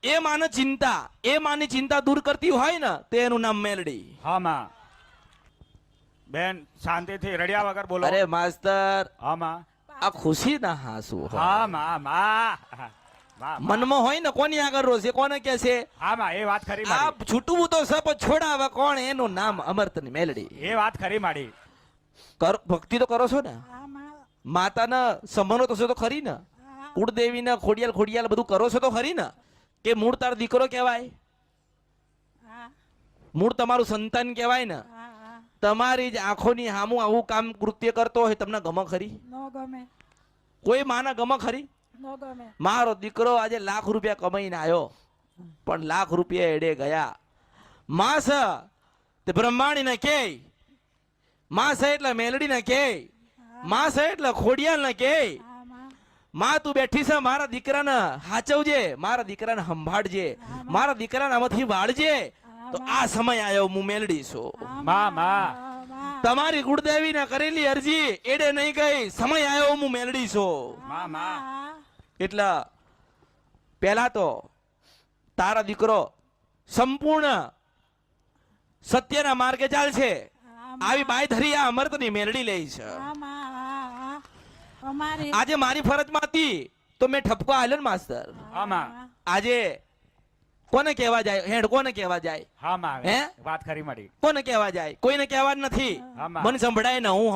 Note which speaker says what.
Speaker 1: એ માને ચિંતા, એ માની ચિંતા દૂર કરતી હોય ને તો એનું નામ મેલડી.
Speaker 2: હા માં. બેન શાંતિથી રડ્યા વગર બોલો.
Speaker 1: અરે માસ્તર,
Speaker 2: હા માં.
Speaker 1: આ ખુશી ના હાસુ હોય.
Speaker 2: હા માં માં.
Speaker 1: મનમાં હોય ને કોની આગળ રોશે, કોને કે છે
Speaker 2: હા માં, એ વાત ખરી
Speaker 1: આ
Speaker 2: માડી.
Speaker 1: છૂટવું તો સપ છોડાવે કોણ, એનું નામ અમર્તની મેલડી.
Speaker 2: એ વાત ખરી માડી.
Speaker 1: ભક્તિ તો કરો છો ને,
Speaker 3: હા માં.
Speaker 1: માતાના સંબંધો તો છે તો ખરી ને, કુળદેવીના ખોડિયાલ ખોડિયાલ બધું કરો છો તો ખરી ને, કે મૂળ તાર દીકરો કહેવાય,
Speaker 3: હા
Speaker 1: મૂળ તમારું સંતાન કહેવાય ને.
Speaker 3: હા હા.
Speaker 1: તમારી જ આંખોની સામું આવું કામ કૃત્ય કરતો હોય તમને ગમે ખરી?
Speaker 3: નો ગમે.
Speaker 1: કોઈ માના ગમે ખરી?
Speaker 3: નો ગમે.
Speaker 1: મારો દીકરો આજે લાખ રૂપિયા કમાઈને આવ્યો, પણ લાખ રૂપિયા એડે ગયા. માસ તે બ્રહ્માણીને કે, માસ એટલે મેલડીને કે, માસ એટલે ખોડિયાલને કે,
Speaker 3: હા માં.
Speaker 1: માં તું બેઠી છે, મારા દીકરાને હાચવજે, મારા દીકરાને સંભાળજે, મારા દીકરાને આમાંથી વાળજે. તો આ સમય આવ્યો, હું મેલડી છું.
Speaker 2: માં માં.
Speaker 3: હા માં.
Speaker 1: તમારી કુળદેવીને કરેલી અરજી એડે નહીં ગઈ, સમય આવ્યો, હું મેલડી છું.
Speaker 2: માં માં.
Speaker 3: હા.
Speaker 1: એટલે પહેલા તો તારા દીકરો સંપૂર્ણ સત્યના માર્ગે ચાલશે. આવી બાય ધરી આ અમર્તની મેલડી લે છે.
Speaker 3: હા માં. હા હા. અમારી
Speaker 1: આજે મારી ફરજમાં હતી તો મેં ઠપકો આલ્યો ને માસ્તર.
Speaker 2: હા માં.
Speaker 1: આજે કોને કહેવા જાય હેડ, કોને કહેવા જાય?
Speaker 2: હા માં.
Speaker 1: હે?
Speaker 2: વાત ખરી માડી.
Speaker 1: કોને કહેવા જાય? કોઈને કહેવા જ નથી.
Speaker 2: હા માં.
Speaker 1: મને સંભળાય ને હું